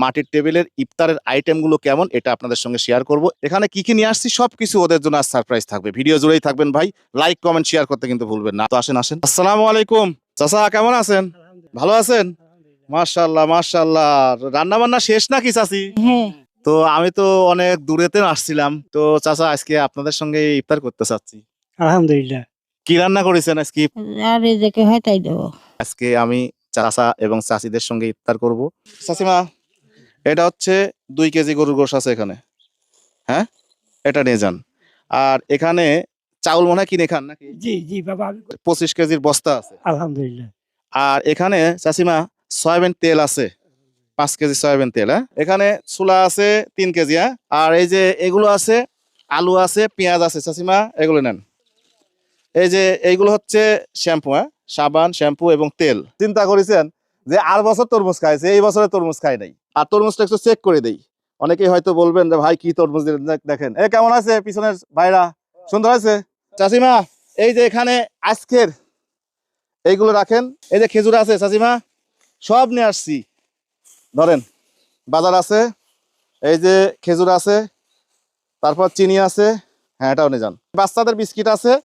মাটির টেবিলের ইফতারের আইটেমগুলো কেমন এটা আপনাদের সঙ্গে শেয়ার করব। এখানে কি কি নিয়ে আসছি সবকিছু ওদের জন্য আজ সারপ্রাইজ থাকবে। ভিডিও জুড়েই থাকবেন ভাই, লাইক কমেন্ট শেয়ার করতে কিন্তু ভুলবেন না। তো আসেন আসেন। আসসালামু আলাইকুম চাচা, কেমন আছেন? ভালো আছেন? মাশাআল্লাহ মাশাআল্লাহ। রান্না বান্না শেষ নাকি চাচি? হ্যাঁ, তো আমি তো অনেক দূরেতে আসছিলাম, তো চাচা আজকে আপনাদের সঙ্গে ইফতার করতে চাচ্ছি। আলহামদুলিল্লাহ। কি রান্না করেছেন আজকে? আর রেজেকে হয় তাই দেবো। আজকে আমি চাচা এবং চাচিদের সঙ্গে ইফতার করব। চাচিমা, এটা হচ্ছে 2 কেজি গরুর গোশ আছে এখানে, হ্যাঁ এটা নিয়ে যান। আর এখানে চাউল মনে হয় কিনে খান নাকি? জি জি বাবা, 25 কেজির বস্তা আছে। আলহামদুলিল্লাহ। আর এখানে চাচিমা সয়াবিন তেল আছে 5 কেজি সয়াবিন তেল। হ্যাঁ, এখানে ছোলা আছে 3 কেজি। হ্যাঁ, আর এই যে এগুলো আছে, আলু আছে, পেঁয়াজ আছে। চাচিমা এগুলো নেন। এই যে এইগুলো হচ্ছে শ্যাম্পু, হ্যাঁ সাবান, শ্যাম্পু এবং তেল। চিন্তা করেছেন যে আর বছর তরমুজ খাইছে, এই বছরে তরমুজ খাই নাই। আর তরমুজটা একটু চেক করে দেই। অনেকেই হয়তো বলবেন যে ভাই কি তরমুজ দিলেন, দেখেন এ কেমন আছে পিছনের ভাইরা, সুন্দর আছে। চাচিমা এই যে এখানে আজকের এইগুলো রাখেন। এই যে খেজুর আছে চাচিমা, সব নিয়ে আসছি। ধরেন বাজার আছে, এই যে খেজুর আছে, তারপর চিনি আছে। হ্যাঁ এটাও নিয়ে যান। বাচ্চাদের বিস্কিট আছে,